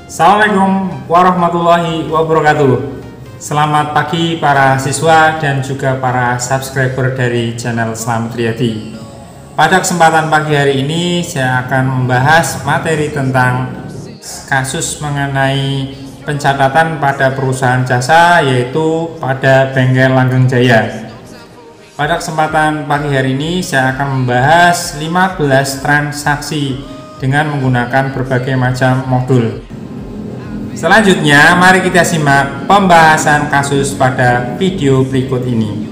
Assalamualaikum warahmatullahi wabarakatuh. Selamat pagi para siswa dan juga para subscriber dari channel Slamet Riyadi. Pada kesempatan pagi hari ini saya akan membahas materi tentang kasus mengenai pencatatan pada perusahaan jasa, yaitu pada Bengkel Langgeng Jaya. Pada kesempatan pagi hari ini saya akan membahas 15 transaksi dengan menggunakan berbagai macam modul. Selanjutnya, mari kita simak pembahasan kasus pada video berikut ini.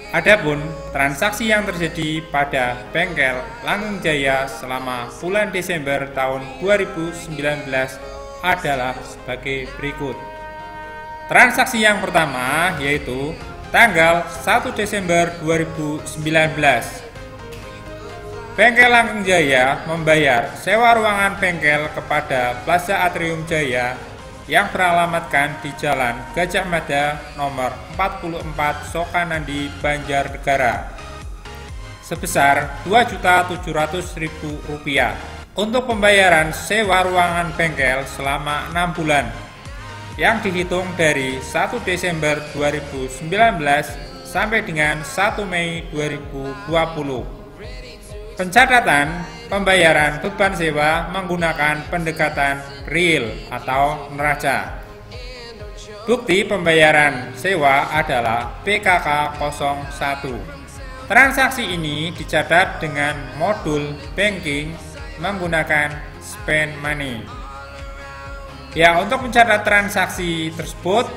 Adapun transaksi yang terjadi pada Bengkel Langgeng Jaya selama bulan Desember tahun 2019 adalah sebagai berikut. Transaksi yang pertama yaitu tanggal 1 Desember 2019. Bengkel Langgeng Jaya membayar sewa ruangan bengkel kepada Plaza Atrium Jaya yang beralamatkan di Jalan Gajah Mada nomor 44 Sokanandi, Banjarnegara sebesar Rp2.700.000 untuk pembayaran sewa ruangan bengkel selama 6 bulan yang dihitung dari 1 Desember 2019 sampai dengan 1 Mei 2020. Pencatatan pembayaran beban sewa menggunakan pendekatan real atau neraca. Bukti pembayaran sewa adalah PKK 01. Transaksi ini dicatat dengan modul banking menggunakan spend money. Ya, untuk mencatat transaksi tersebut,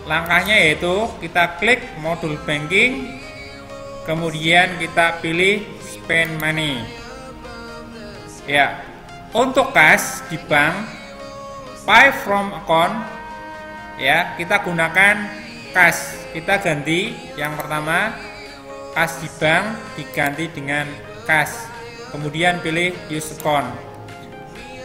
langkahnya yaitu kita klik modul banking, kemudian kita pilih spend money. Ya, untuk kas di bank, pay from account, ya kita gunakan kas. Kita ganti yang pertama kas di bank diganti dengan kas. Kemudian pilih use account.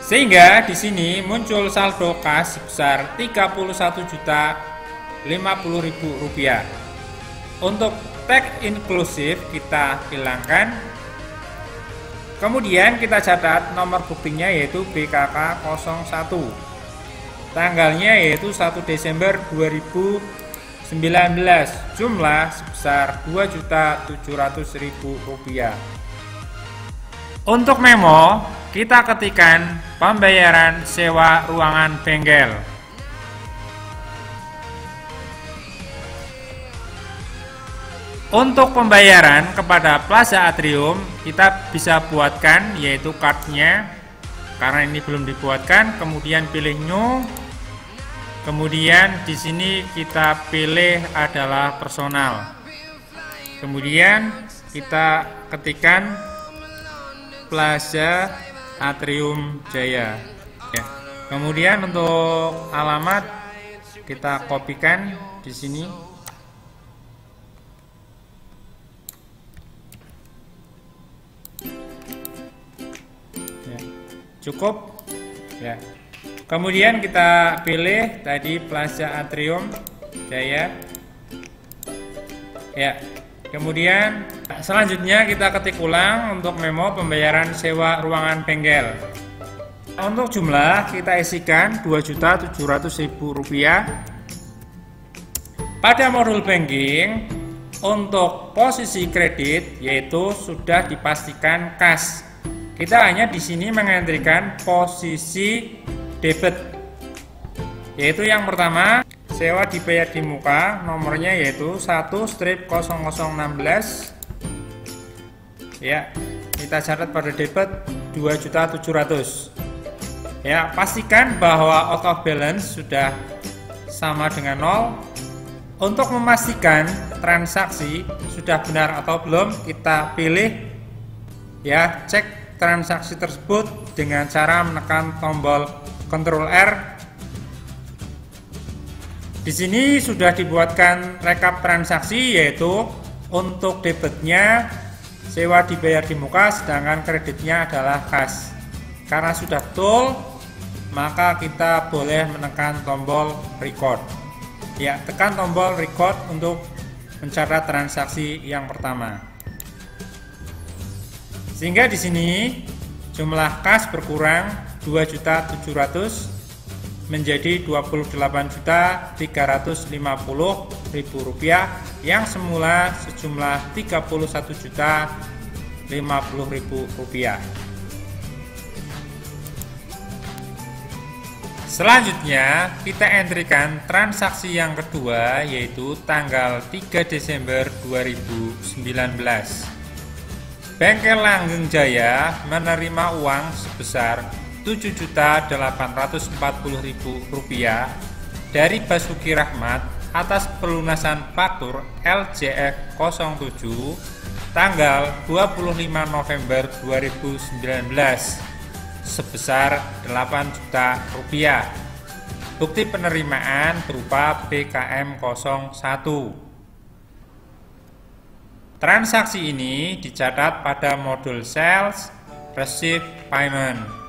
Sehingga di sini muncul saldo kas sebesar Rp31.050.000. Untuk tag inklusif kita hilangkan. Kemudian kita catat nomor buktinya yaitu BKK 01. Tanggalnya yaitu 1 Desember 2019. Jumlah sebesar Rp2.700.000. Untuk memo, kita ketikkan pembayaran sewa ruangan bengkel. Untuk pembayaran kepada Plaza Atrium, kita bisa buatkan yaitu cardnya. Karena ini belum dibuatkan, kemudian pilih new. Kemudian di sini kita pilih adalah personal. Kemudian kita ketikkan Plaza Atrium Jaya. Ya. Kemudian untuk alamat kita kopikan di sini. Cukup ya. Kemudian kita pilih tadi Plaza Atrium Jaya ya. Kemudian selanjutnya kita ketik ulang untuk memo pembayaran sewa ruangan bengkel. Untuk jumlah kita isikan Rp2.700.000. Pada modul banking untuk posisi kredit yaitu sudah dipastikan kas. Kita hanya di sini mengentrikan posisi debit, yaitu yang pertama sewa dibayar di muka, nomornya yaitu 1/0016. Ya, kita catat pada debit Rp2.700.000. Ya, pastikan bahwa out of balance sudah sama dengan 0. Untuk memastikan transaksi sudah benar atau belum, kita pilih ya, cek transaksi tersebut dengan cara menekan tombol Ctrl R. Di sini sudah dibuatkan rekap transaksi, yaitu untuk debitnya sewa dibayar di muka, sedangkan kreditnya adalah kas. Karena sudah betul, maka kita boleh menekan tombol record. Ya, tekan tombol record untuk mencatat transaksi yang pertama. Sehingga di sini Jumlah kas berkurang 2.700.000 menjadi Rp28.350.000 yang semula sejumlah Rp31.050.000. Selanjutnya kita entrikan transaksi yang kedua, yaitu tanggal 3 Desember 2019. Bengkel Langgeng Jaya menerima uang sebesar Rp7.840.000 dari Basuki Rahmat atas pelunasan faktur LJF 07 tanggal 25 November 2019 sebesar Rp8 juta. Bukti penerimaan berupa BKM 01. Transaksi ini dicatat pada modul Sales Receive Payment.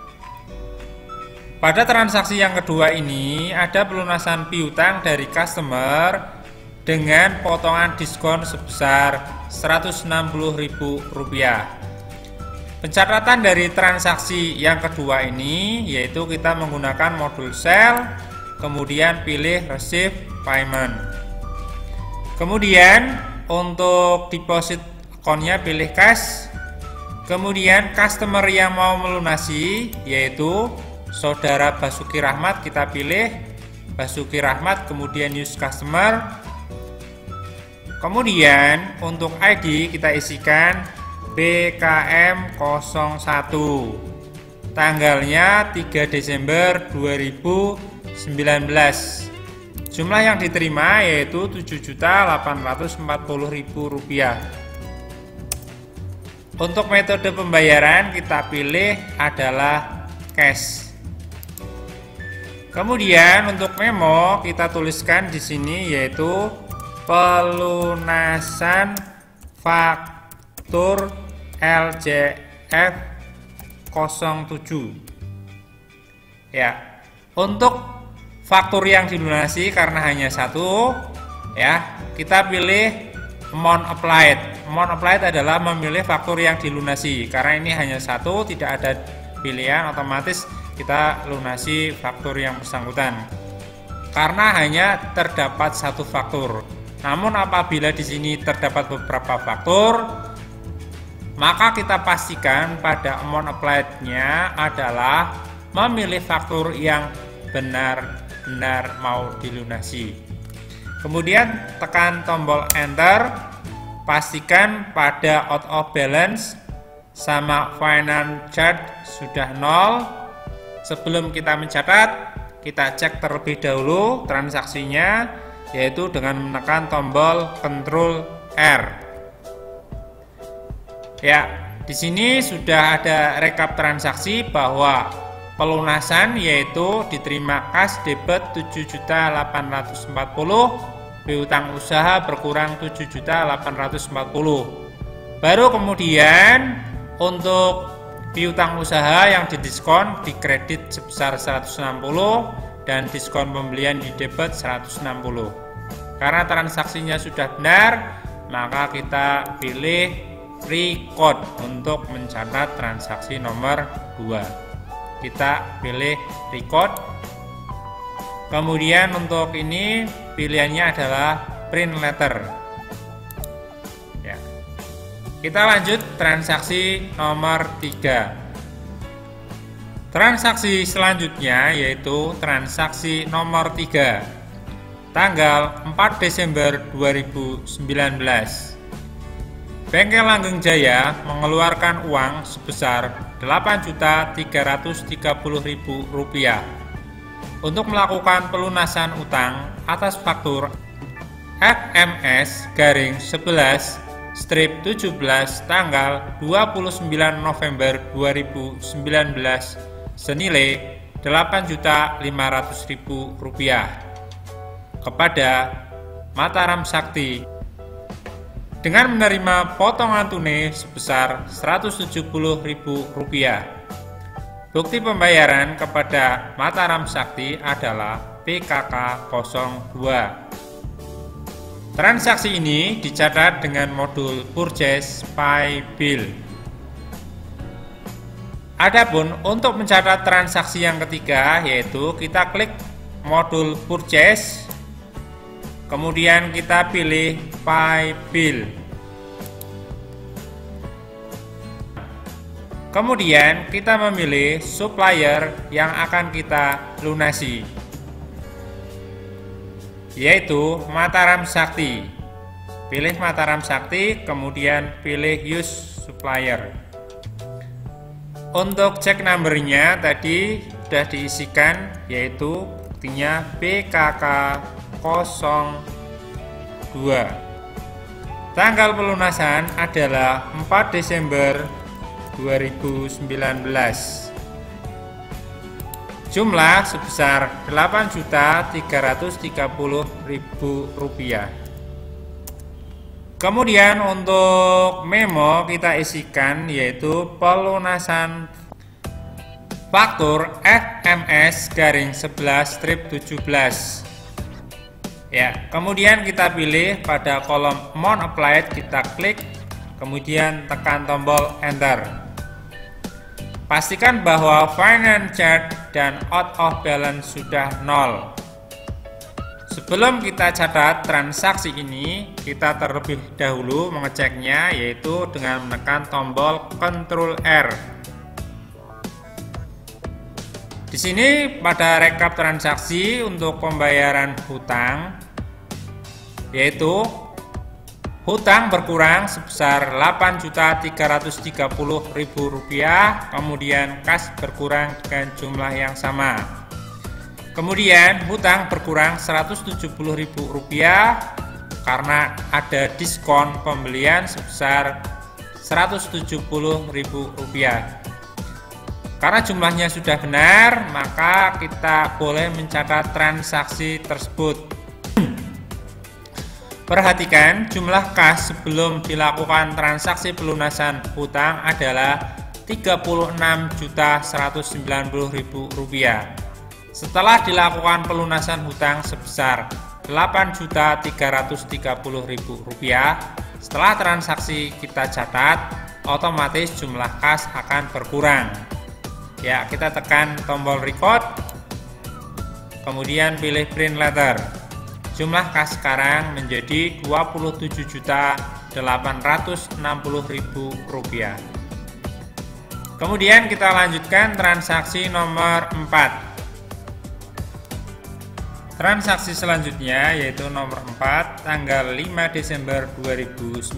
Pada transaksi yang kedua ini ada pelunasan piutang dari customer dengan potongan diskon sebesar Rp160.000. Pencatatan dari transaksi yang kedua ini yaitu kita menggunakan modul Sell, kemudian pilih Receive Payment. Kemudian untuk deposit akunnya pilih cash. Kemudian customer yang mau melunasi yaitu Saudara Basuki Rahmat, kita pilih Basuki Rahmat, kemudian use customer. Kemudian untuk ID kita isikan BKM 01. Tanggalnya 3 Desember 2019. Jumlah yang diterima yaitu Rp7.840.000. Untuk metode pembayaran kita pilih adalah cash. Kemudian untuk memo kita tuliskan di sini yaitu pelunasan faktur LJF 07. Ya, untuk faktur yang dilunasi karena hanya satu, ya, kita pilih amount applied. Amount applied adalah memilih faktur yang dilunasi. Karena ini hanya satu, tidak ada pilihan, otomatis kita lunasi faktur yang bersangkutan karena hanya terdapat satu faktur. Namun apabila di sini terdapat beberapa faktur, maka kita pastikan pada amount applied-nya adalah memilih faktur yang benar-benar mau dilunasi. Kemudian tekan tombol enter, pastikan pada out of balance sama finance charge sudah 0. Sebelum kita mencatat, kita cek terlebih dahulu transaksinya, yaitu dengan menekan tombol Ctrl R. Ya, di sini sudah ada rekap transaksi bahwa pelunasan yaitu diterima kas debit Rp7.840.000, piutang usaha berkurang Rp7.840.000. Baru kemudian untuk piutang usaha yang didiskon di kredit sebesar 160 dan diskon pembelian di debit 160. Karena transaksinya sudah benar, maka kita pilih record untuk mencatat transaksi nomor 2. Kita pilih record. Kemudian untuk ini pilihannya adalah print letter. Kita lanjut transaksi nomor 3. Transaksi selanjutnya yaitu transaksi nomor 3. Tanggal 4 Desember 2019. Bengkel Langgeng Jaya mengeluarkan uang sebesar Rp8.330.000 untuk melakukan pelunasan utang atas faktur FMS-11/17 tanggal 29 November 2019 senilai Rp8.500.000 kepada Mataram Sakti dengan menerima potongan tunai sebesar Rp170.000. Bukti pembayaran kepada Mataram Sakti adalah PKK 02. Transaksi ini dicatat dengan modul Purchase by Bill. Adapun untuk mencatat transaksi yang ketiga, yaitu kita klik modul purchase, kemudian kita pilih pay bill. Kemudian kita memilih supplier yang akan kita lunasi, yaitu Mataram Sakti. Pilih Mataram Sakti, kemudian pilih use supplier. Untuk cek numbernya tadi sudah diisikan, yaitu buktinya BKK02. Tanggal pelunasan adalah 4 Desember 2019. Jumlah sebesar Rp8.330.000. Kemudian untuk memo kita isikan, yaitu pelunasan faktur FMS-11-17. Ya, kemudian kita pilih pada kolom amount applied, kita klik, kemudian tekan tombol enter. Pastikan bahwa finance charge dan out of balance sudah 0. Sebelum kita catat transaksi ini, kita terlebih dahulu mengeceknya, yaitu dengan menekan tombol Ctrl R. Di sini pada rekap transaksi untuk pembayaran hutang, yaitu hutang berkurang sebesar Rp8.330.000, kemudian kas berkurang dengan jumlah yang sama. Kemudian hutang berkurang Rp170.000 karena ada diskon pembelian sebesar Rp170.000. Karena jumlahnya sudah benar, maka kita boleh mencatat transaksi tersebut. Perhatikan, jumlah kas sebelum dilakukan transaksi pelunasan hutang adalah Rp36.190.000. Setelah dilakukan pelunasan hutang sebesar Rp8.330.000, setelah transaksi kita catat, otomatis jumlah kas akan berkurang. Ya, kita tekan tombol record, kemudian pilih print letter. Jumlah kas sekarang menjadi Rp27.860.000. Kemudian kita lanjutkan transaksi nomor 4. Transaksi selanjutnya yaitu nomor 4, tanggal 5 Desember 2019.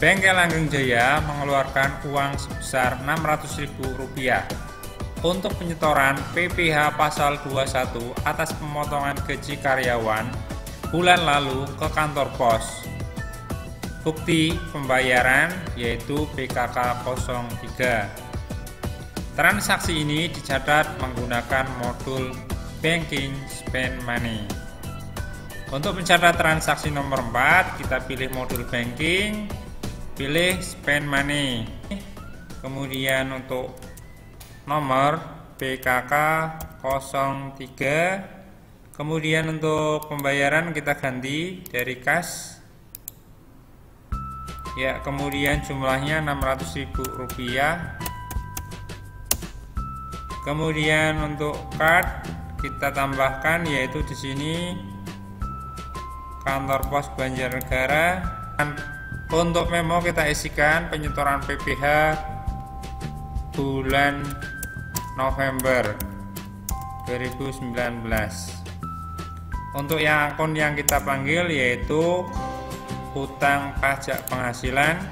Bengkel Langgeng Jaya mengeluarkan uang sebesar Rp600.000 untuk penyetoran PPh pasal 21 atas pemotongan gaji karyawan bulan lalu ke kantor pos. Bukti pembayaran yaitu BKK03. Transaksi ini dicatat menggunakan modul Banking Spend Money. Untuk mencatat transaksi nomor 4, kita pilih modul Banking, pilih Spend Money. Kemudian untuk nomor BKK03. Kemudian untuk pembayaran kita ganti dari kas. Ya, kemudian jumlahnya Rp600.000. Kemudian untuk card kita tambahkan, yaitu di sini kantor pos Banjarnegara. Untuk memo kita isikan penyetoran PPh bulan November 2019. Untuk yang akun yang kita panggil yaitu hutang pajak penghasilan,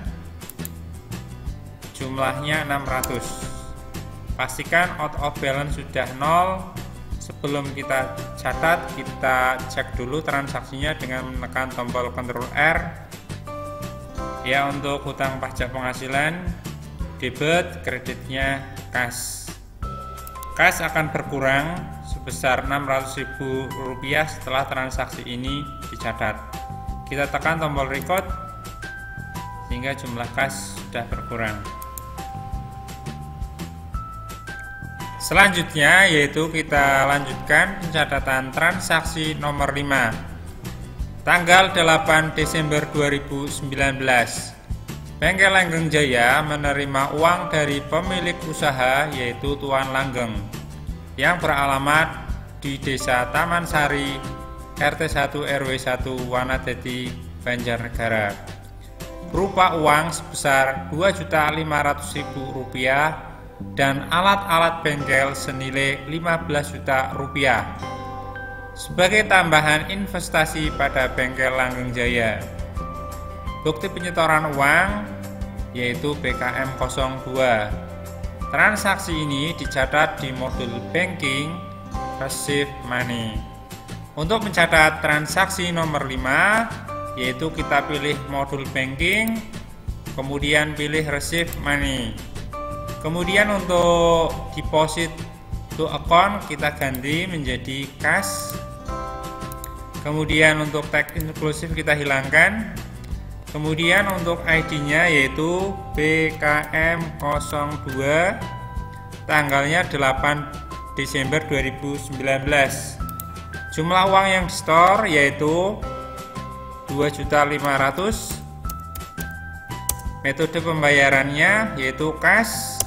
jumlahnya 600. Pastikan out of balance sudah 0. Sebelum kita catat, kita cek dulu transaksinya dengan menekan tombol Ctrl R. Ya, untuk hutang pajak penghasilan debit, kreditnya kas. Kas akan berkurang sebesar Rp600.000 setelah transaksi ini dicatat. Kita tekan tombol record sehingga jumlah kas sudah berkurang. Selanjutnya yaitu kita lanjutkan pencatatan transaksi nomor 5, tanggal 8 Desember 2019. Bengkel Langgeng Jaya menerima uang dari pemilik usaha yaitu Tuan Langgeng yang beralamat di Desa Taman Sari, RT 1 RW 1 Wanadadi, Banjarnegara, berupa uang sebesar Rp2.500.000 dan alat-alat bengkel senilai Rp15 juta sebagai tambahan investasi pada Bengkel Langgeng Jaya. Bukti penyetoran uang yaitu BKM 02. Transaksi ini dicatat di modul banking receive money. Untuk mencatat transaksi nomor 5 yaitu kita pilih modul banking, kemudian pilih receive money. Kemudian untuk deposit to account kita ganti menjadi cash. Kemudian untuk tag inklusif kita hilangkan. Kemudian untuk ID-nya yaitu BKM02, tanggalnya 8 Desember 2019. Jumlah uang yang di store yaitu Rp2.500.000. Metode pembayarannya yaitu cash.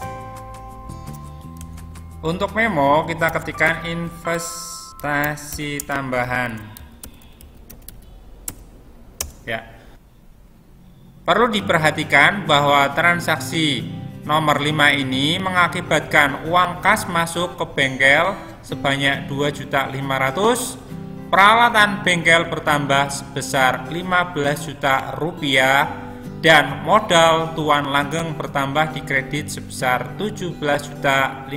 Untuk memo kita ketikkan investasi tambahan. Ya. Perlu diperhatikan bahwa transaksi nomor 5 ini mengakibatkan uang kas masuk ke bengkel sebanyak Rp2.500.000, peralatan bengkel bertambah sebesar Rp15 juta, dan modal Tuan Langgeng bertambah di kredit sebesar Rp17.500.000.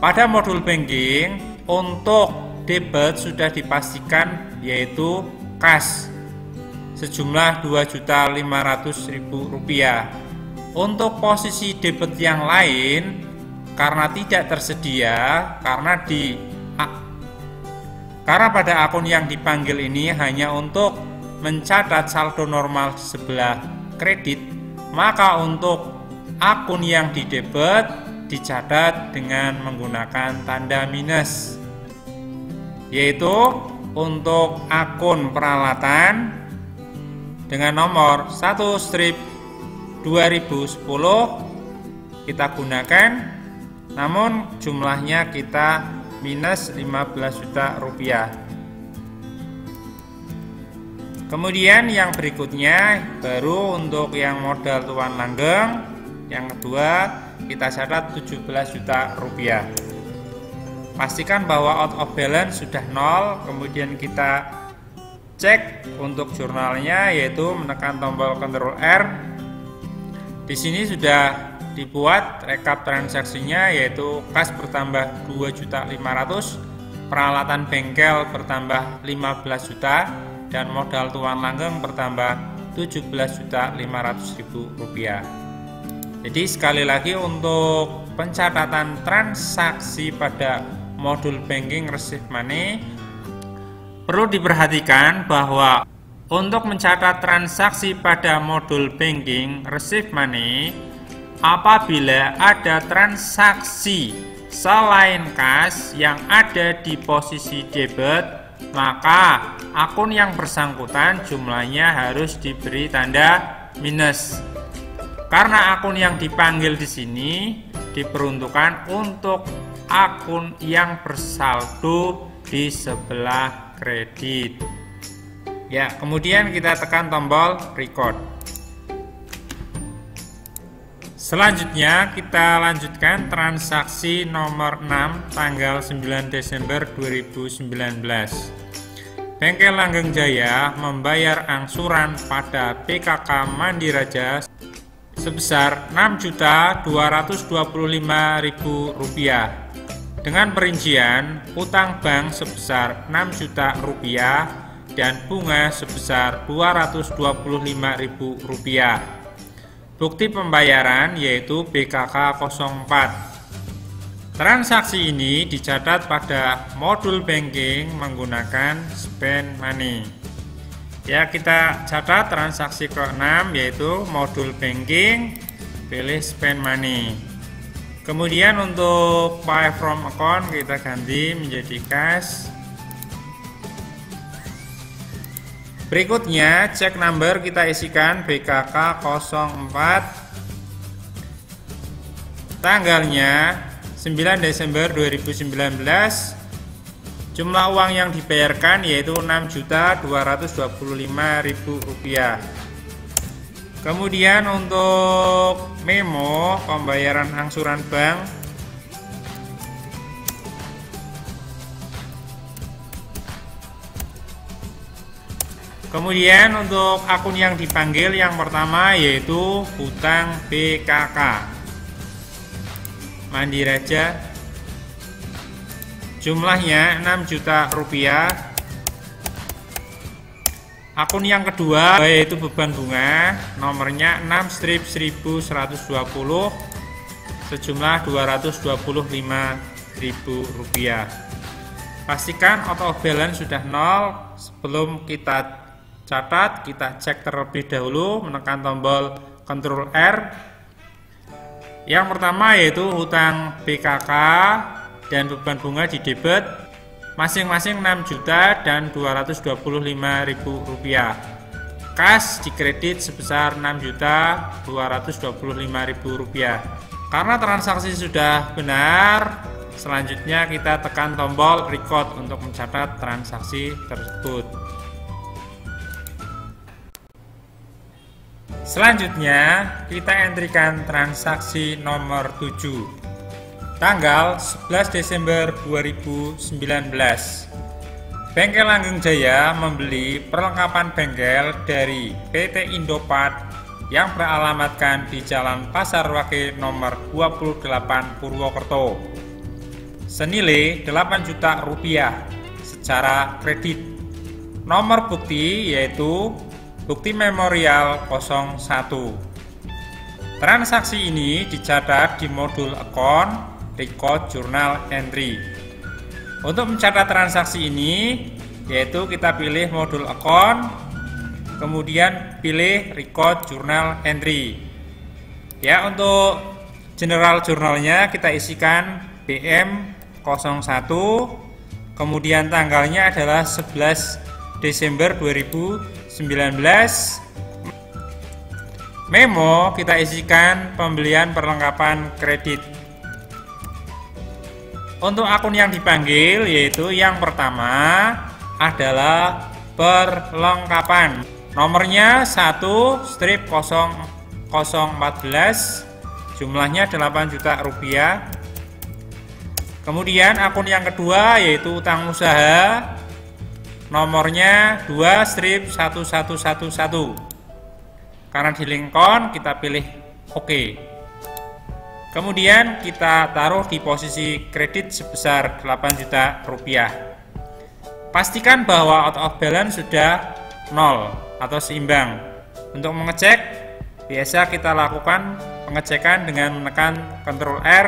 Pada modul banking untuk debit sudah dipastikan yaitu kas sejumlah Rp2.500.000. Untuk posisi debit yang lain karena tidak tersedia karena pada akun yang dipanggil ini hanya untuk mencatat saldo normal di sebelah kredit, maka untuk akun yang didebet dicatat dengan menggunakan tanda minus, yaitu untuk akun peralatan dengan nomor 1/2010 kita gunakan, namun jumlahnya kita minus Rp15 juta. Kemudian yang berikutnya baru untuk yang modal Tuan Langgeng, yang kedua kita catat Rp17 juta. Pastikan bahwa out of balance sudah 0, kemudian kita cek untuk jurnalnya yaitu menekan tombol Ctrl R. Di sini sudah dibuat rekap transaksinya yaitu kas bertambah Rp2.500.000, peralatan bengkel bertambah Rp15 juta, dan modal Tuan Langgeng bertambah Rp17.500.000. Jadi sekali lagi untuk pencatatan transaksi pada modul banking receive money perlu diperhatikan bahwa untuk mencatat transaksi pada modul banking receive money, apabila ada transaksi selain kas yang ada di posisi debit, maka akun yang bersangkutan jumlahnya harus diberi tanda minus. Karena akun yang dipanggil di sini diperuntukkan untuk akun yang bersaldo di sebelah kredit. Ya, kemudian kita tekan tombol record. Selanjutnya kita lanjutkan transaksi nomor 6 tanggal 9 Desember 2019. Bengkel Langgeng Jaya membayar angsuran pada PKK Mandiraja sebesar Rp6.225.000 dengan perincian utang bank sebesar Rp6 juta dan bunga sebesar Rp225.000. Bukti pembayaran yaitu BKK 04. Transaksi ini dicatat pada modul banking menggunakan spend money. Ya, kita catat transaksi ke-6 yaitu modul banking, pilih spend money. Kemudian untuk pay from account kita ganti menjadi cash. Berikutnya cek number kita isikan BKK 04, tanggalnya 9 Desember 2019. Jumlah uang yang dibayarkan yaitu Rp6.225.000. Kemudian untuk memo pembayaran angsuran bank, kemudian untuk akun yang dipanggil yang pertama yaitu hutang BKK Mandiri Raja, jumlahnya Rp6 juta. Akun yang kedua yaitu beban bunga, nomornya 6/1120, sejumlah Rp225.000. Pastikan auto balance sudah nol. Sebelum kita catat, kita cek terlebih dahulu, menekan tombol Ctrl R. Yang pertama yaitu hutang BKK dan beban bunga di debit masing-masing Rp6 juta dan Rp225.000. Kas di kredit sebesar Rp6.225.000. Karena transaksi sudah benar, selanjutnya kita tekan tombol record untuk mencatat transaksi tersebut. Selanjutnya kita entrikan transaksi nomor 7, tanggal 11 Desember 2019. Bengkel Langgeng Jaya membeli perlengkapan bengkel dari PT Indopart yang beralamatkan di Jalan Pasar Wage nomor 28 Purwokerto, senilai Rp8 juta secara kredit. Nomor bukti yaitu bukti memorial 01. Transaksi ini dicatat di modul account record journal entry. Untuk mencatat transaksi ini yaitu kita pilih modul account, kemudian pilih record journal entry. Ya, untuk general jurnalnya kita isikan BM01, kemudian tanggalnya adalah 11 Desember 2019. Memo kita isikan pembelian perlengkapan kredit. Untuk akun yang dipanggil yaitu yang pertama adalah perlengkapan, nomornya 1/0014, jumlahnya Rp8 juta. Kemudian akun yang kedua yaitu utang usaha, nomornya 2/1111. Karena di Lincoln kita pilih OK. Kemudian kita taruh di posisi kredit sebesar Rp8 juta. Pastikan bahwa out of balance sudah nol atau seimbang. Untuk mengecek, biasa kita lakukan pengecekan dengan menekan Ctrl R.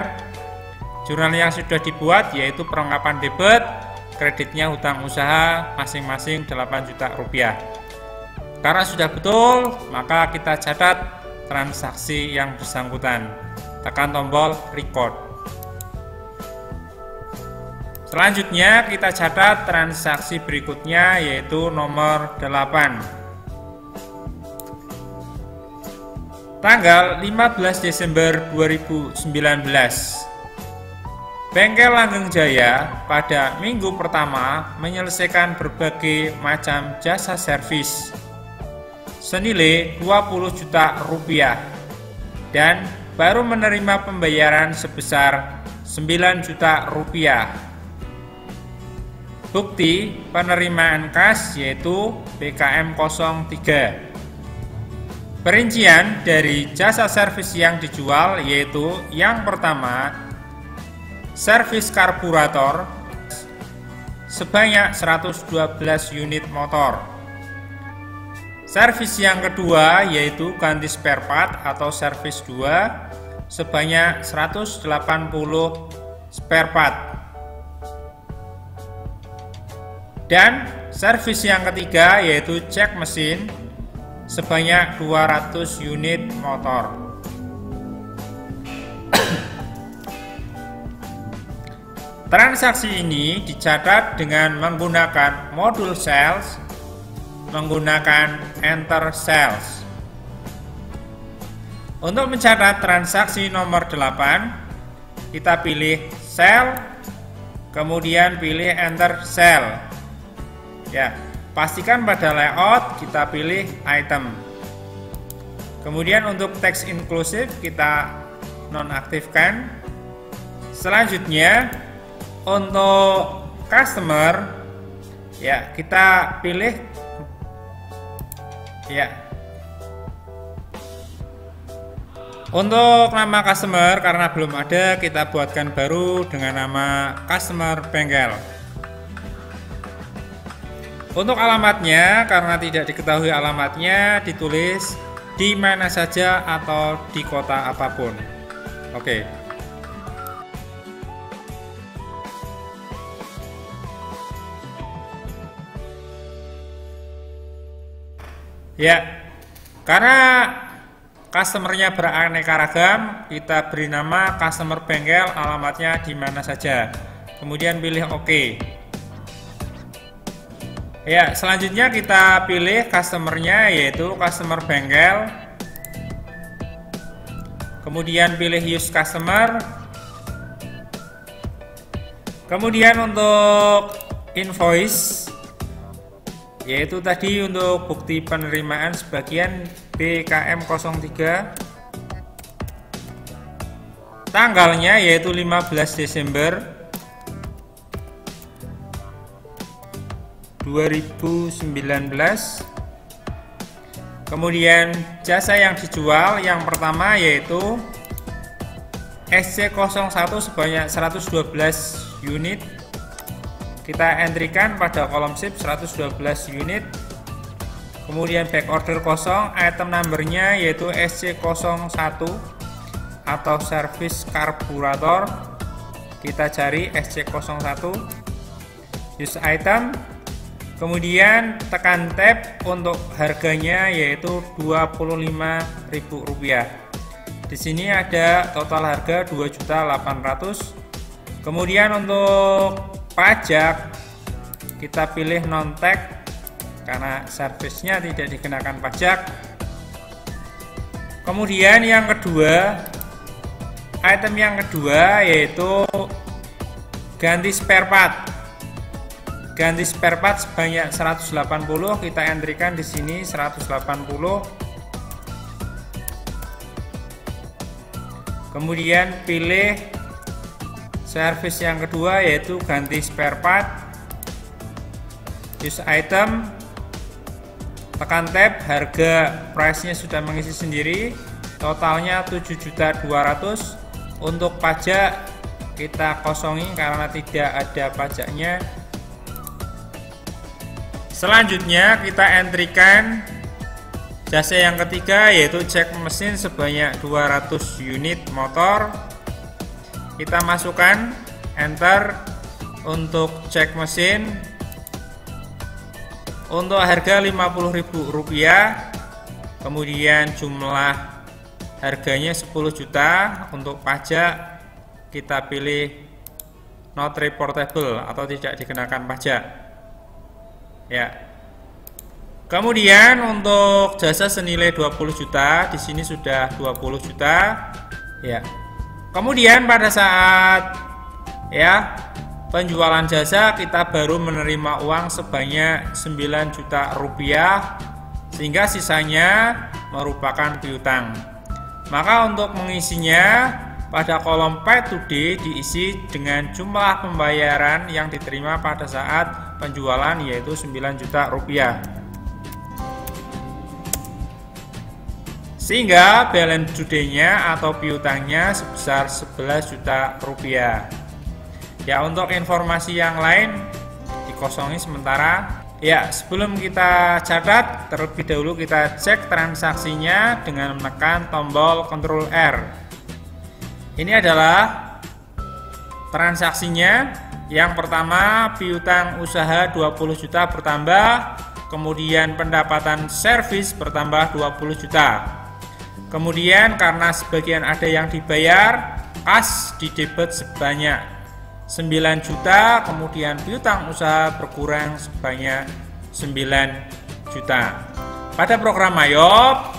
Jurnal yang sudah dibuat yaitu perlengkapan debit, kreditnya hutang usaha masing-masing Rp8 juta. Karena sudah betul, maka kita catat transaksi yang bersangkutan. Tekan tombol record. Selanjutnya kita catat transaksi berikutnya yaitu nomor 8, tanggal 15 Desember 2019. Bengkel Langgeng Jaya pada minggu pertama menyelesaikan berbagai macam jasa servis senilai Rp20 juta dan baru menerima pembayaran sebesar Rp9 juta. Bukti penerimaan kas yaitu BKM 03. Perincian dari jasa servis yang dijual yaitu yang pertama, servis karburator sebanyak 112 unit motor. Servis yang kedua yaitu ganti spare part atau servis 2 sebanyak 180 spare part. Dan servis yang ketiga yaitu cek mesin sebanyak 200 unit motor. Transaksi ini dicatat dengan menggunakan modul sales, menggunakan enter cells. Untuk mencatat transaksi nomor 8, kita pilih cell, kemudian pilih enter cell. Ya, pastikan pada layout kita pilih item. Kemudian untuk teks inklusif kita nonaktifkan. Selanjutnya untuk customer, ya kita pilih ya. Untuk nama customer karena belum ada, kita buatkan baru dengan nama customer bengkel. Untuk alamatnya, karena tidak diketahui alamatnya, ditulis di mana saja atau di kota apapun. Oke. Ya, karena customernya beraneka ragam, kita beri nama customer bengkel, alamatnya di mana saja. Kemudian pilih OK. Ya, selanjutnya kita pilih customernya, yaitu customer bengkel. Kemudian pilih use customer. Kemudian untuk invoice, yaitu tadi untuk bukti penerimaan sebagian BKM 03, tanggalnya yaitu 15 Desember 2019. Kemudian jasa yang dijual yang pertama yaitu SC01 sebanyak 112 unit, kita entrykan pada kolom SIP 112 unit. Kemudian back order kosong, item numbernya yaitu SC01 atau service karburator, kita cari SC01 use item. Kemudian tekan tab untuk harganya yaitu Rp25.000. Di sini ada total harga 2.800.000. Kemudian untuk pajak kita pilih non tag karena servisnya tidak dikenakan pajak. Kemudian yang kedua, item yang kedua yaitu ganti spare part. Ganti spare part sebanyak 180, kita entrykan di sini 180. Kemudian pilih servis yang kedua yaitu ganti spare part, use item, tekan tab, harga price-nya sudah mengisi sendiri, totalnya 7.200.000. Untuk pajak kita kosongi karena tidak ada pajaknya. Selanjutnya kita entrykan jasa yang ketiga yaitu cek mesin sebanyak 200 unit motor. Kita masukkan enter untuk cek mesin. Untuk harga Rp50.000, kemudian jumlah harganya 10 juta. Untuk pajak kita pilih not reportable atau tidak dikenakan pajak. Ya. Kemudian untuk jasa senilai 20 juta, di sini sudah 20 juta. Ya. Kemudian pada saat penjualan jasa kita baru menerima uang sebanyak Rp9 juta, sehingga sisanya merupakan piutang. Maka untuk mengisinya pada kolom Pay Today diisi dengan jumlah pembayaran yang diterima pada saat penjualan yaitu Rp9 juta. Sehingga balance today-nya atau piutangnya sebesar Rp11 juta. Ya, untuk informasi yang lain dikosongi sementara. Ya, sebelum kita catat, terlebih dahulu kita cek transaksinya dengan menekan tombol Ctrl R. Ini adalah transaksinya. Yang pertama, piutang usaha 20 juta bertambah, kemudian pendapatan servis bertambah 20 juta. Kemudian karena sebagian ada yang dibayar, kas didebet sebanyak 9 juta, kemudian piutang usaha berkurang sebanyak 9 juta. Pada program Mayop,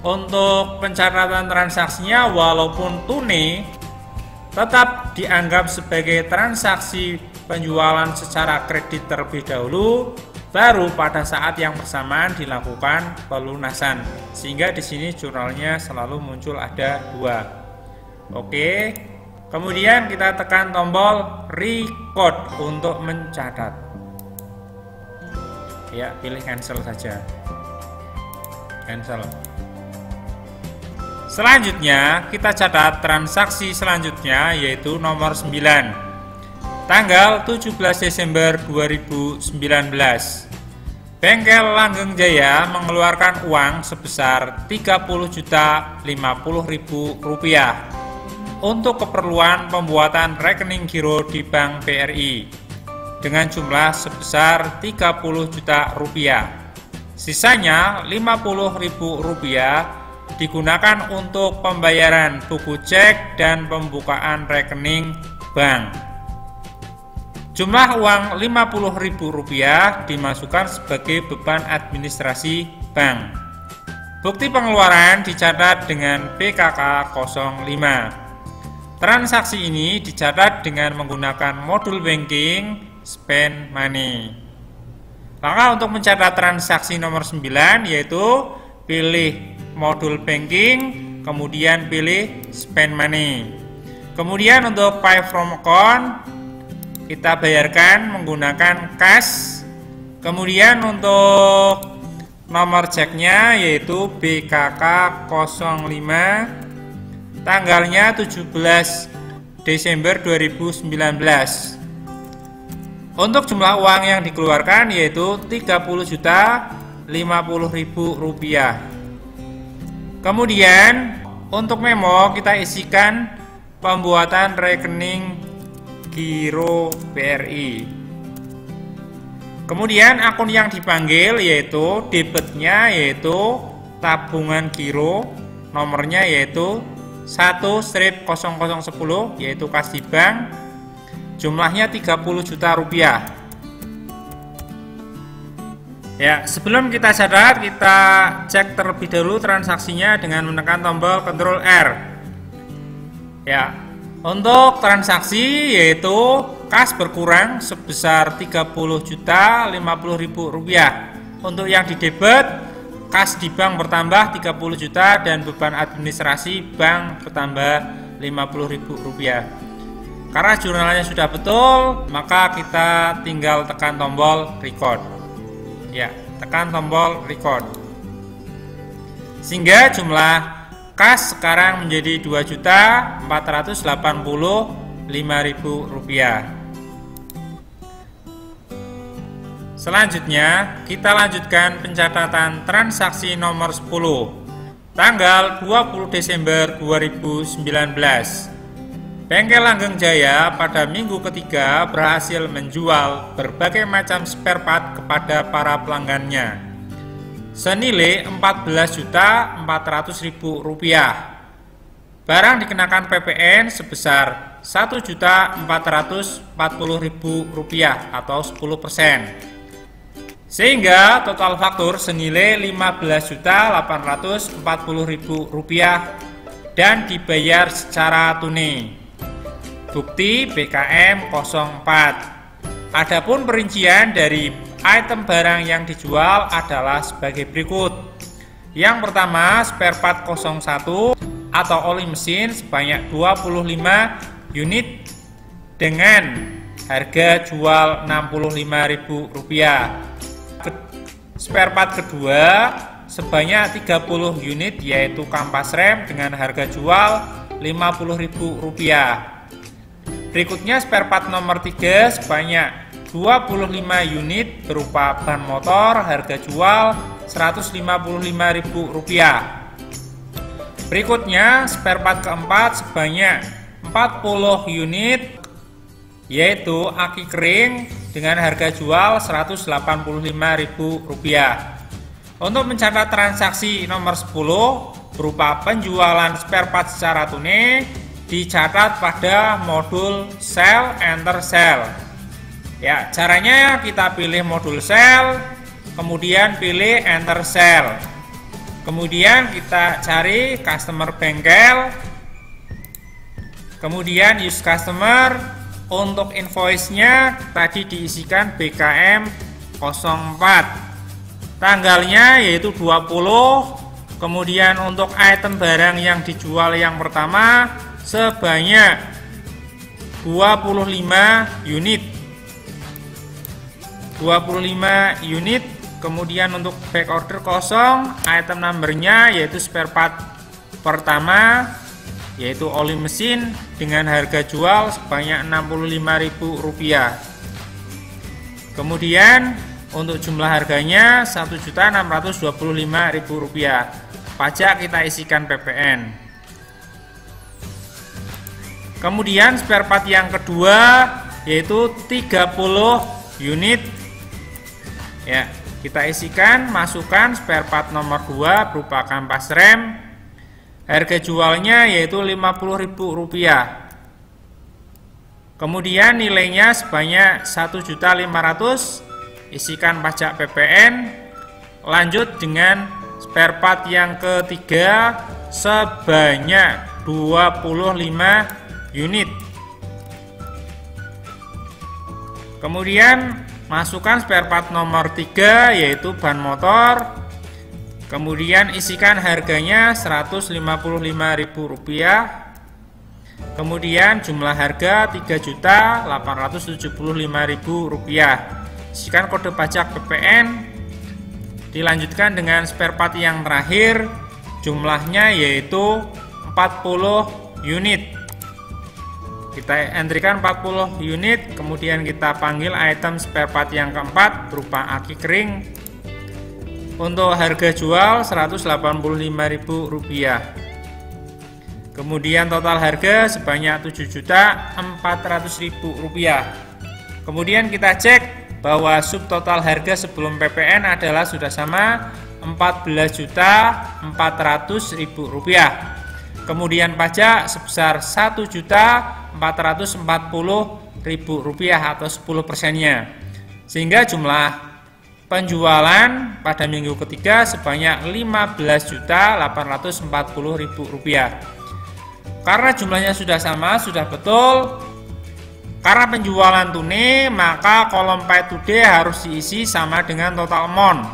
untuk pencatatan transaksinya walaupun tunai tetap dianggap sebagai transaksi penjualan secara kredit terlebih dahulu, baru pada saat yang bersamaan dilakukan pelunasan. Sehingga di sini jurnalnya selalu muncul ada 2. Oke. Kemudian kita tekan tombol record untuk mencatat. Ya, pilih cancel saja. Cancel. Selanjutnya kita catat transaksi selanjutnya, yaitu nomor 9, tanggal 17 Desember 2019. Bengkel Langgeng Jaya mengeluarkan uang sebesar Rp30.050.000 untuk keperluan pembuatan rekening giro di Bank BRI dengan jumlah sebesar Rp30 juta. Sisanya Rp50.000 digunakan untuk pembayaran buku cek dan pembukaan rekening bank. Jumlah uang Rp50.000 dimasukkan sebagai beban administrasi bank. Bukti pengeluaran dicatat dengan BKK 05. Transaksi ini dicatat dengan menggunakan modul banking Spend Money. Maka untuk mencatat transaksi nomor 9, yaitu pilih modul banking, kemudian pilih Spend Money. Kemudian untuk Pay from Account kita bayarkan menggunakan cash. Kemudian untuk nomor ceknya yaitu BKK 05, tanggalnya 17 Desember 2019. Untuk jumlah uang yang dikeluarkan yaitu Rp30.050.000. Kemudian untuk memo kita isikan pembuatan rekening giro BRI. Kemudian akun yang dipanggil yaitu debitnya yaitu tabungan giro, nomornya yaitu 1/0010 yaitu kas di bank, jumlahnya Rp30 juta. Ya, sebelum kita catat, kita cek terlebih dahulu transaksinya dengan menekan tombol Ctrl R. Ya, untuk transaksi yaitu kas berkurang sebesar Rp30.050.000. Untuk yang di debit, kas di bank bertambah 30 juta dan beban administrasi bank bertambah Rp50.000. Karena jurnalnya sudah betul, maka kita tinggal tekan tombol record. Ya, tekan tombol record. Sehingga jumlah kas sekarang menjadi Rp2.485.000. Selanjutnya, kita lanjutkan pencatatan transaksi nomor 10, tanggal 20 Desember 2019. Bengkel Langgeng Jaya pada minggu ketiga berhasil menjual berbagai macam spare part kepada para pelanggannya senilai Rp14.400.000. Barang dikenakan PPN sebesar Rp1.440.000 atau 10%. Sehingga total faktur senilai Rp15.840.000 dan dibayar secara tunai. Bukti BKM 04. Adapun perincian dari item barang yang dijual adalah sebagai berikut. Yang pertama, spare part 01 atau oli mesin sebanyak 25 unit dengan harga jual Rp65.000. Spare part kedua sebanyak 30 unit yaitu kampas rem dengan harga jual Rp50.000. Berikutnya spare part nomor 3 sebanyak 25 unit berupa ban motor, harga jual Rp155.000. Berikutnya spare part keempat sebanyak 40 unit yaitu aki kering dengan harga jual Rp185.000. Untuk mencatat transaksi nomor 10 berupa penjualan spare part secara tunai dicatat pada modul Sell Enter Sell. Ya, caranya kita pilih modul Sell, kemudian pilih enter cell. Kemudian kita cari customer bengkel, kemudian use customer. Untuk invoice-nya tadi diisikan BKM 04, tanggalnya yaitu 20. Kemudian untuk item barang yang dijual yang pertama sebanyak 25 unit. Kemudian untuk back order kosong, item numbernya yaitu spare part pertama yaitu oli mesin dengan harga jual sebanyak Rp65.000. Kemudian untuk jumlah harganya Rp1.625.000. Pajak kita isikan PPN. Kemudian spare part yang kedua yaitu 30 unit. Ya, kita isikan, masukkan spare part nomor 2 berupa kampas rem. Harga jualnya yaitu Rp50.000. Kemudian nilainya sebanyak Rp1.500.000, isikan pajak PPN. Lanjut dengan spare part yang ketiga sebanyak 25 unit. Kemudian masukkan spare part nomor 3 yaitu ban motor. Kemudian isikan harganya Rp155.000. Kemudian jumlah harga Rp3.875.000. Isikan kode pajak PPN. Dilanjutkan dengan spare part yang terakhir, jumlahnya yaitu 40 unit. Kita entrikan 40 unit, kemudian kita panggil item spare part yang keempat berupa aki kering. Untuk harga jual Rp185.000. Kemudian total harga sebanyak Rp7.400.000. Kemudian kita cek bahwa subtotal harga sebelum PPN adalah sudah sama Rp14.400.000. Kemudian pajak sebesar Rp1.440.000 atau 10%-nya. Sehingga jumlah penjualan pada minggu ketiga sebanyak Rp15.840.000. Karena jumlahnya sudah sama, sudah betul. Karena penjualan tunai, maka kolom pay today harus diisi sama dengan total amount,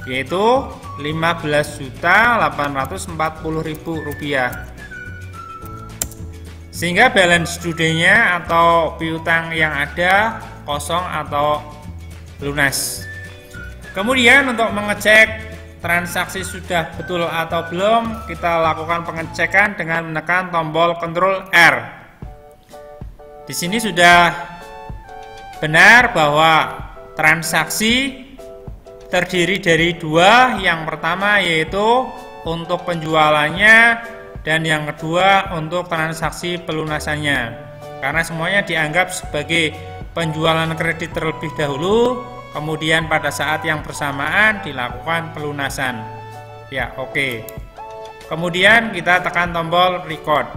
yaitu Rp15.840.000. Sehingga balance today-nya atau piutang yang ada kosong atau lunas. Kemudian untuk mengecek transaksi sudah betul atau belum, kita lakukan pengecekan dengan menekan tombol Ctrl R. Di sini sudah benar bahwa transaksi terdiri dari dua. Yang pertama yaitu untuk penjualannya dan yang kedua untuk transaksi pelunasannya. Karena semuanya dianggap sebagai penjualan kredit terlebih dahulu, kemudian pada saat yang bersamaan dilakukan pelunasan. Ya, oke. Kemudian kita tekan tombol record.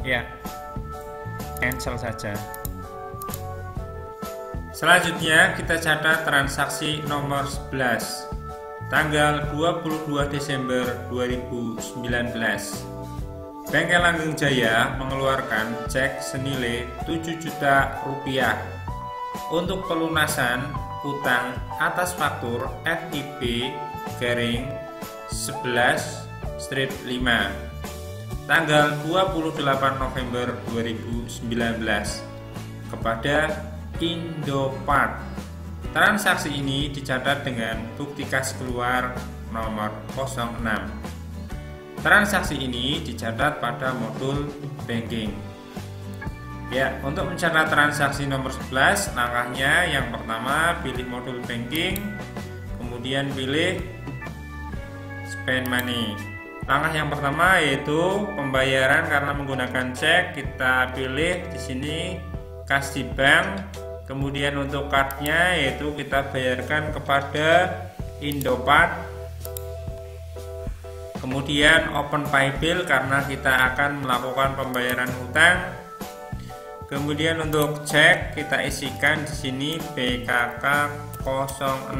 Ya, cancel saja. Selanjutnya kita catat transaksi nomor 11 tanggal 22 Desember 2019. Bengkel Langgeng Jaya mengeluarkan cek senilai Rp7 juta untuk pelunasan utang atas faktur FIP garing 11/5 tanggal 28 November 2019 kepada Indopart. Transaksi ini dicatat dengan bukti kas keluar nomor 06. Transaksi ini dicatat pada modul banking. Ya, untuk mencatat transaksi nomor 11, langkahnya yang pertama pilih modul banking, kemudian pilih spend money. Langkah yang pertama yaitu pembayaran karena menggunakan cek, kita pilih di sini kas di bank. Kemudian untuk cardnya yaitu kita bayarkan kepada Indopart. Kemudian open pay bill karena kita akan melakukan pembayaran hutang. Kemudian untuk cek kita isikan di sini BKK 06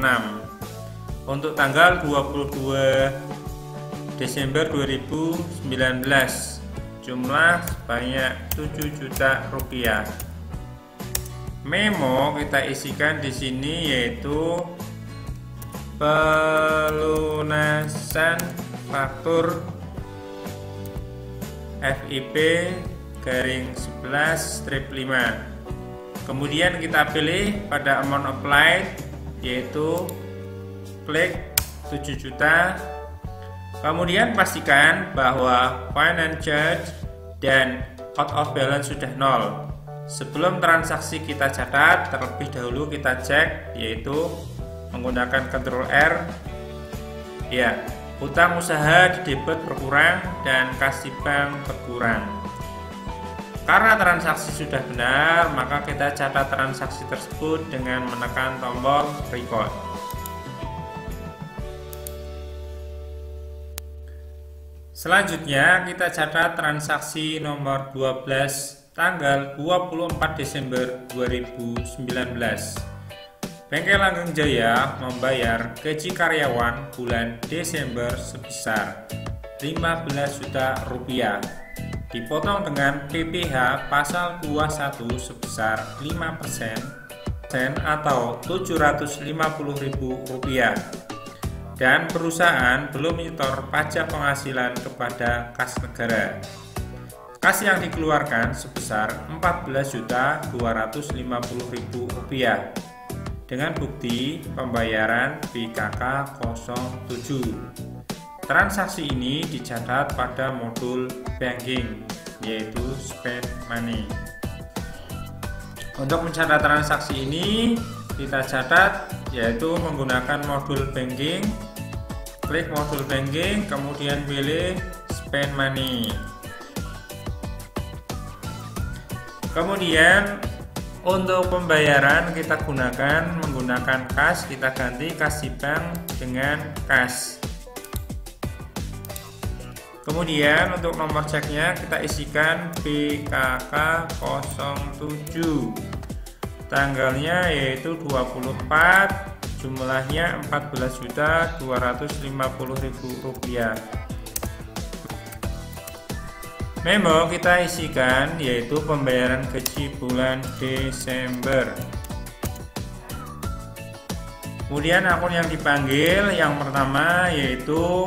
untuk tanggal 22 Desember 2019, jumlah sebanyak 7 juta rupiah. Memo kita isikan di sini yaitu pelunasan faktur FIP garing 11-5. Kemudian kita pilih pada amount applied yaitu klik 7 juta. Kemudian pastikan bahwa finance charge dan out of balance sudah nol. Sebelum transaksi kita catat, terlebih dahulu kita cek yaitu menggunakan Ctrl R. Ya, utang usaha di debit berkurang dan kas di bank berkurang. Karena transaksi sudah benar, maka kita catat transaksi tersebut dengan menekan tombol record. Selanjutnya kita catat transaksi nomor 12 tanggal 24 Desember 2019. Bengkel Langgeng Jaya membayar gaji karyawan bulan Desember sebesar 15 juta rupiah. Dipotong dengan PPh pasal 21 sebesar 5% atau Rp750.000, dan perusahaan belum menyetor pajak penghasilan kepada kas negara. Kas yang dikeluarkan sebesar Rp14.250.000 dengan bukti pembayaran BKK 07. Transaksi ini dicatat pada modul banking yaitu spend money. Untuk mencatat transaksi ini kita catat yaitu menggunakan modul banking. Klik modul banking, kemudian pilih spend money. Kemudian untuk pembayaran kita menggunakan kas, kita ganti kas di bank dengan kas. Kemudian untuk nomor ceknya kita isikan BKK 07. Tanggalnya yaitu 24, jumlahnya Rp14.250.000. Memo kita isikan yaitu pembayaran gaji bulan Desember. Kemudian akun yang dipanggil yang pertama yaitu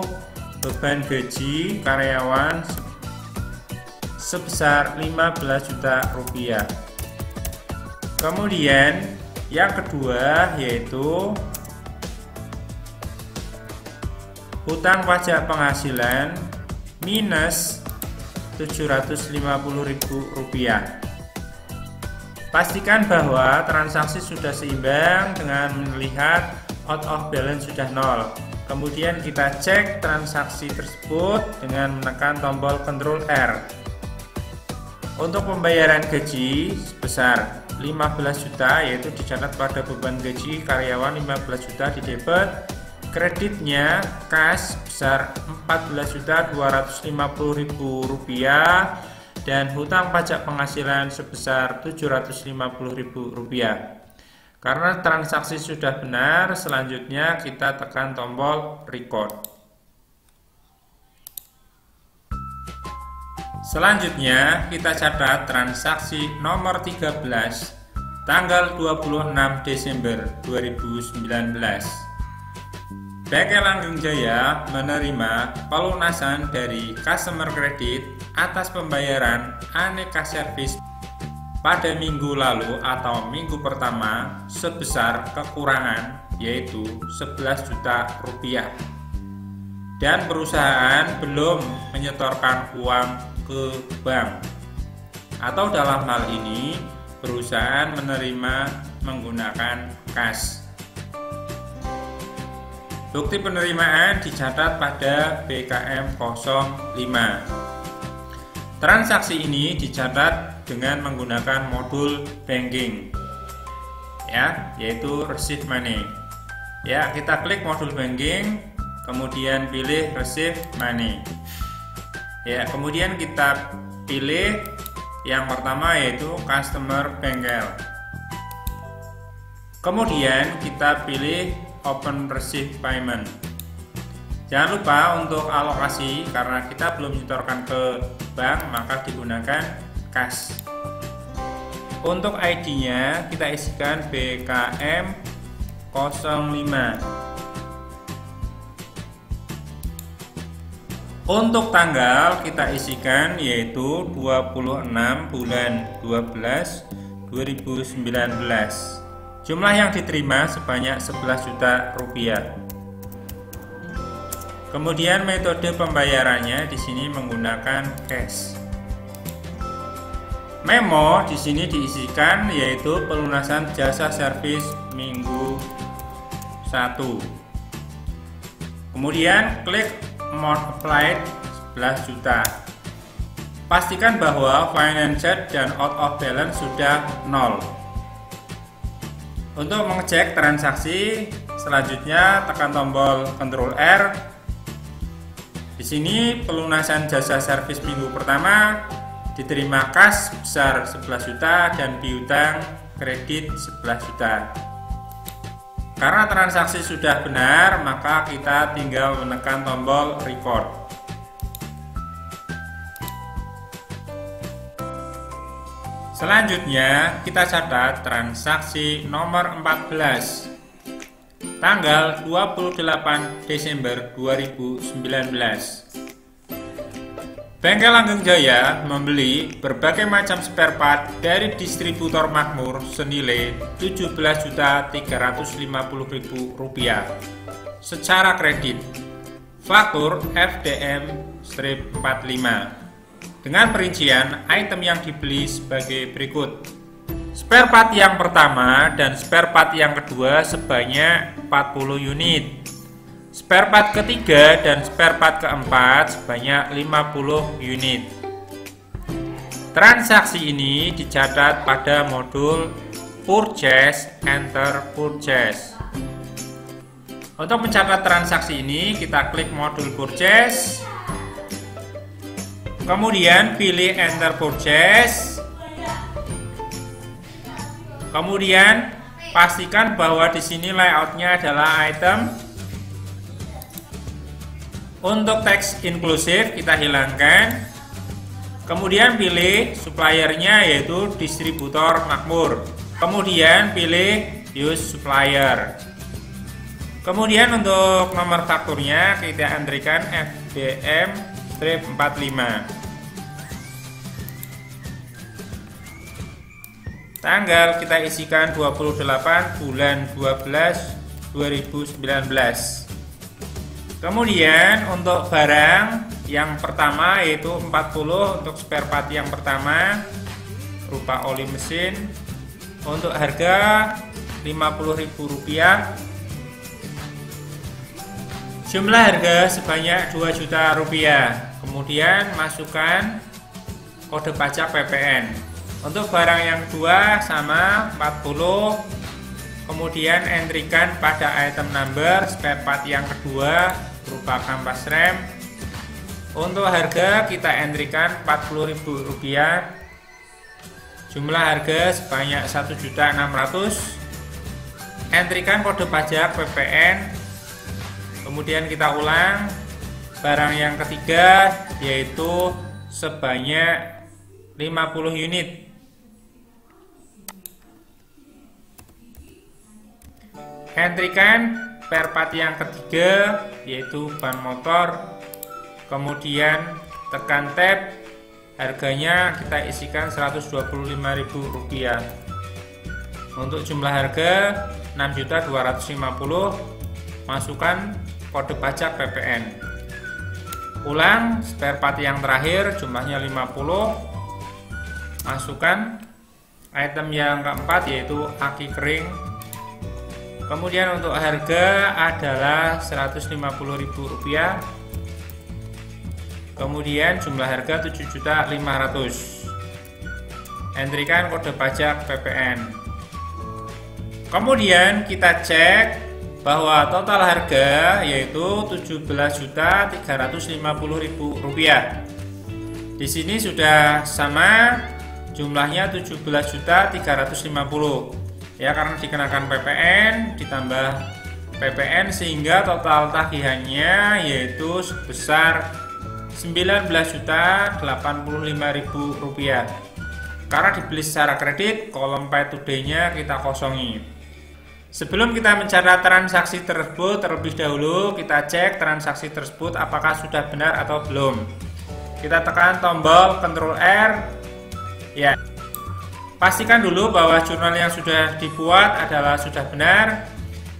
beban gaji karyawan sebesar 15 juta rupiah. Kemudian yang kedua yaitu hutang pajak penghasilan minus Rp750.000. Pastikan bahwa transaksi sudah seimbang dengan melihat out of balance sudah nol. Kemudian kita cek transaksi tersebut dengan menekan tombol Ctrl R. Untuk pembayaran gaji sebesar 15 juta yaitu dicatat pada beban gaji karyawan 15 juta di debit. Kreditnya kas sebesar Rp14.250.000 dan hutang pajak penghasilan sebesar Rp750.000. Karena transaksi sudah benar, selanjutnya kita tekan tombol record. Selanjutnya kita catat transaksi nomor 13 tanggal 26 Desember 2019. Bengkel Langgeng Jaya menerima pelunasan dari customer credit atas pembayaran aneka servis pada minggu lalu atau minggu pertama sebesar kekurangan yaitu 11 juta rupiah, dan perusahaan belum menyetorkan uang ke bank, atau dalam hal ini perusahaan menerima menggunakan kas. Bukti penerimaan dicatat pada BKM 05. Transaksi ini dicatat dengan menggunakan modul banking, ya, yaitu receive money. Ya, kita klik modul banking, kemudian pilih receive money. Ya, kemudian kita pilih Yang pertama yaitu customer bengkel. Kemudian kita pilih open receipt payment. Jangan lupa untuk alokasi, karena kita belum nyetorkan ke bank maka digunakan cash. Untuk ID-nya kita isikan BKM 05. Untuk tanggal kita isikan yaitu 26 bulan 12 2019. Jumlah yang diterima sebanyak 11 juta rupiah. Kemudian metode pembayarannya di sini menggunakan cash. Memo di sini diisikan yaitu pelunasan jasa servis minggu 1. Kemudian klik amount applied 11 juta. Pastikan bahwa financed dan out of balance sudah 0. Untuk mengecek transaksi selanjutnya tekan tombol Ctrl R. Di sini pelunasan jasa servis minggu pertama diterima kas besar 11 juta dan piutang kredit 11 juta. Karena transaksi sudah benar, maka kita tinggal menekan tombol record. Selanjutnya kita catat transaksi nomor 14 tanggal 28 Desember 2019. Bengkel Langgeng Jaya membeli berbagai macam spare part dari distributor Makmur senilai Rp17.350.000 secara kredit, faktur FDM-45, dengan perincian item yang dibeli sebagai berikut. Spare part yang pertama dan spare part yang kedua sebanyak 40 unit. Spare part ketiga dan spare part keempat sebanyak 50 unit. Transaksi ini dicatat pada modul Purchase Enter Purchase. Untuk mencatat transaksi ini kita klik modul Purchase. Kemudian pilih Enter Purchase. Kemudian pastikan bahwa di sini layoutnya adalah item. Untuk teks inklusif kita hilangkan. Kemudian pilih suppliernya yaitu distributor Makmur. Kemudian pilih use supplier. Kemudian untuk nomor fakturnya kita entrykan FDM-45. Tanggal kita isikan 28 bulan 12 2019. Kemudian untuk barang yang pertama yaitu 40 untuk spare part yang pertama berupa oli mesin untuk harga Rp50.000. Jumlah harga sebanyak Rp2 juta. Kemudian masukkan kode pajak PPN. Untuk barang yang kedua sama 40. Kemudian entrykan pada item number spare part yang kedua berupa kampas rem. Untuk harga kita entrykan Rp40.000. Jumlah harga sebanyak Rp1.600.000. Entrykan kode pajak PPN. Kemudian kita ulang barang yang ketiga yaitu sebanyak 50 unit. Entrykan spare part yang ketiga yaitu ban motor. Kemudian tekan tab. Harganya kita isikan Rp125.000. Untuk jumlah harga Rp6.250.000. Masukkan kode pajak PPN. Ulang spare part yang terakhir jumlahnya 50. Masukkan item yang keempat yaitu aki kering. Kemudian untuk harga adalah Rp150.000. Kemudian jumlah harga Rp7.500.000. Entrykan kode pajak PPN. Kemudian kita cek bahwa total harga yaitu Rp17.350.000. Di sini sudah sama jumlahnya 17.350.000 ya, karena dikenakan PPN ditambah PPN sehingga total tagihannya yaitu sebesar Rp19.085.000. Karena dibeli secara kredit, kolom pay today-nya kita kosongi. Sebelum kita mencatat transaksi tersebut, terlebih dahulu kita cek transaksi tersebut apakah sudah benar atau belum. Kita tekan tombol Ctrl R. Ya. Pastikan dulu bahwa jurnal yang sudah dibuat adalah sudah benar.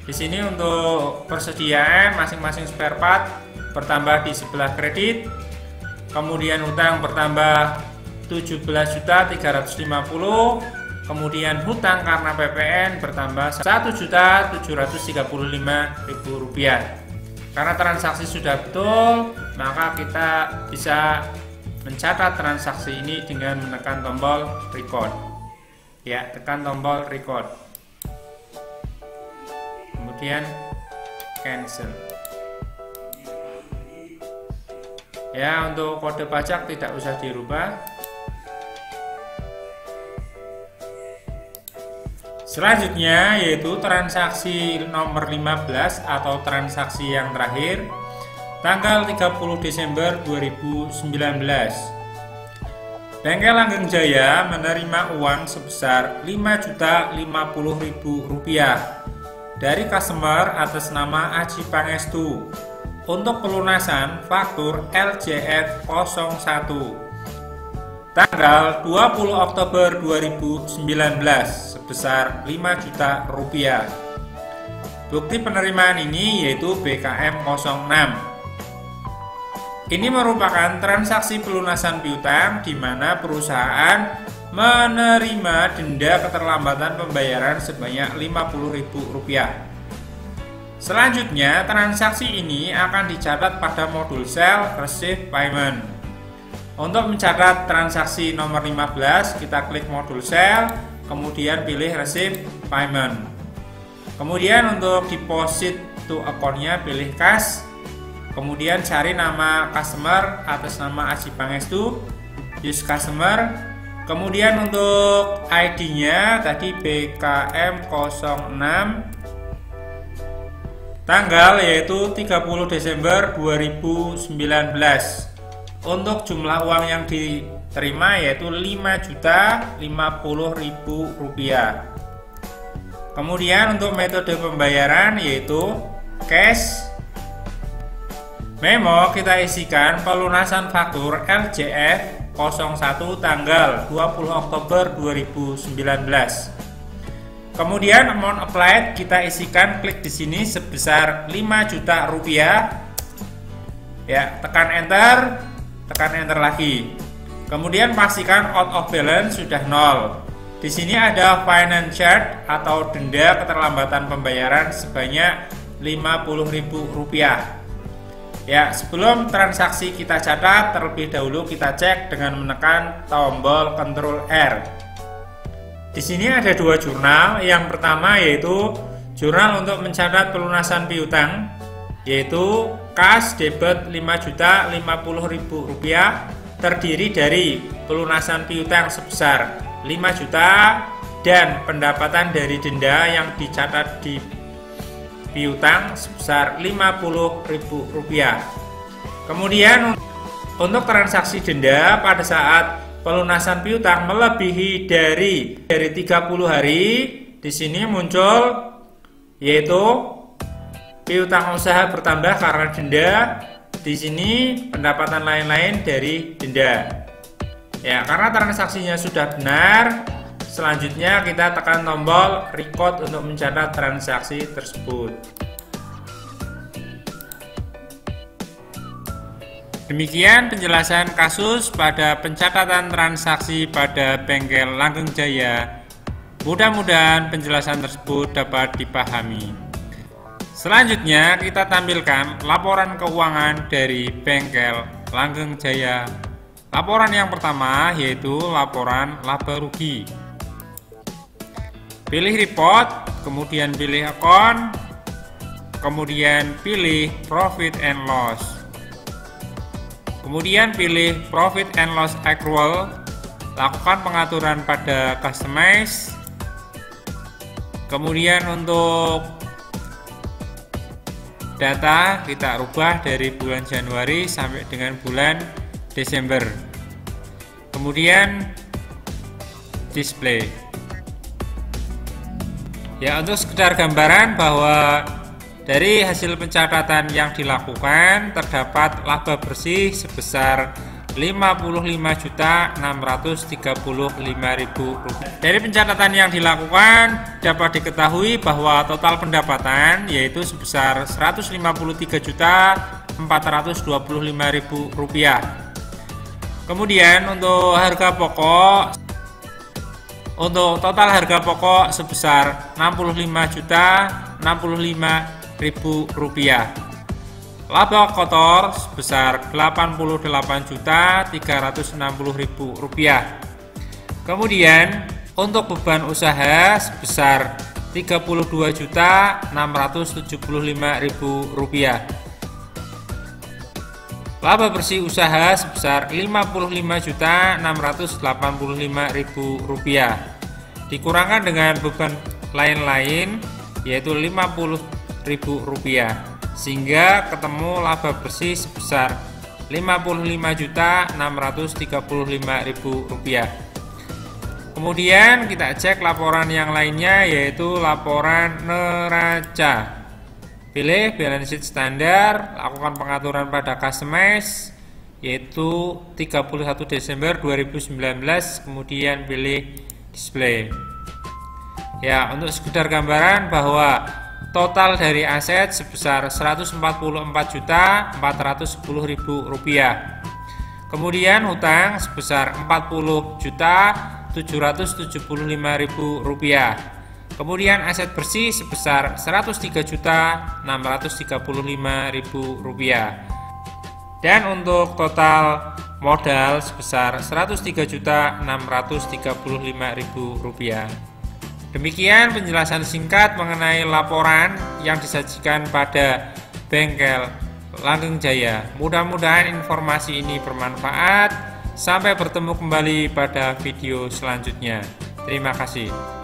Di sini untuk persediaan masing-masing spare part bertambah di sebelah kredit. Kemudian utang bertambah 17.350.000, kemudian hutang karena PPN bertambah Rp1.735.000. Karena transaksi sudah betul, maka kita bisa mencatat transaksi ini dengan menekan tombol record. Ya, tekan tombol record. Kemudian cancel. Ya, untuk kode pajak tidak usah dirubah. Selanjutnya yaitu transaksi nomor 15 atau transaksi yang terakhir tanggal 30 Desember 2019. Bengkel Langgeng Jaya menerima uang sebesar Rp5.050.000 dari customer atas nama Aji Pangestu untuk pelunasan faktur LJF 01 tanggal 20 Oktober 2019 sebesar Rp5 juta. Bukti penerimaan ini yaitu BKM 06. Ini merupakan transaksi pelunasan piutang di mana perusahaan menerima denda keterlambatan pembayaran sebanyak Rp50.000. Selanjutnya, transaksi ini akan dicatat pada modul sel Receive Payment. Untuk mencatat transaksi nomor 15, kita klik modul sel, kemudian pilih Receive Payment. Kemudian untuk deposit to account-nya pilih cash. Kemudian cari nama customer atas nama Aji Pangestu, use customer. Kemudian untuk ID-nya tadi BKM 06. Tanggal yaitu 30 Desember 2019. Untuk jumlah uang yang diterima yaitu Rp5.050.000. Kemudian untuk metode pembayaran yaitu cash. Memo kita isikan pelunasan faktur LJF 01 tanggal 20 Oktober 2019. Kemudian amount applied kita isikan, klik di sini sebesar Rp5 juta. Ya, tekan enter lagi. Kemudian pastikan out of balance sudah 0. Di sini ada finance charge atau denda keterlambatan pembayaran sebanyak Rp50.000. Ya, sebelum transaksi kita catat, terlebih dahulu kita cek dengan menekan tombol Ctrl R. Di sini ada dua jurnal. Yang pertama yaitu jurnal untuk mencatat pelunasan piutang, yaitu kas debit Rp5.050.000 terdiri dari pelunasan piutang sebesar Rp5 juta dan pendapatan dari denda yang dicatat di piutang sebesar Rp50.000. Kemudian untuk transaksi denda pada saat pelunasan piutang melebihi dari 30 hari, di sini muncul yaitu piutang usaha bertambah karena denda. Di sini pendapatan lain-lain dari denda. Ya, karena transaksinya sudah benar, selanjutnya kita tekan tombol record untuk mencatat transaksi tersebut. Demikian penjelasan kasus pada pencatatan transaksi pada Bengkel Langgeng Jaya. Mudah-mudahan penjelasan tersebut dapat dipahami. Selanjutnya kita tampilkan laporan keuangan dari Bengkel Langgeng Jaya. Laporan yang pertama yaitu laporan laba rugi. Pilih report, kemudian pilih account, kemudian pilih profit and loss. Kemudian pilih Profit and Loss Accrual, lakukan pengaturan pada customize. Kemudian untuk data kita rubah dari bulan Januari sampai dengan bulan Desember. Kemudian display. Ya, untuk sekedar gambaran bahwa dari hasil pencatatan yang dilakukan terdapat laba bersih sebesar Rp55.635.000. Dari pencatatan yang dilakukan dapat diketahui bahwa total pendapatan yaitu sebesar Rp153.425.000. Kemudian untuk harga pokok, untuk total harga pokok sebesar Rp65.065.000. Laba kotor sebesar Rp88.360.000. Kemudian untuk beban usaha sebesar Rp35.675.000. Laba bersih usaha sebesar Rp55.685.000. Dikurangkan dengan beban lain-lain yaitu Rp50.000, sehingga ketemu laba bersih sebesar Rp55.635.000. Kemudian kita cek laporan yang lainnya yaitu laporan neraca. Pilih balance sheet standar, lakukan pengaturan pada customize yaitu 31 Desember 2019, kemudian pilih display. Ya, untuk sekedar gambaran bahwa total dari aset sebesar Rp144.410.000. Kemudian hutang sebesar Rp40.775.000. Kemudian aset bersih sebesar Rp103.635.000. Dan untuk total modal sebesar Rp103.635.000. Demikian penjelasan singkat mengenai laporan yang disajikan pada Bengkel Langgeng Jaya. Mudah-mudahan informasi ini bermanfaat. Sampai bertemu kembali pada video selanjutnya. Terima kasih.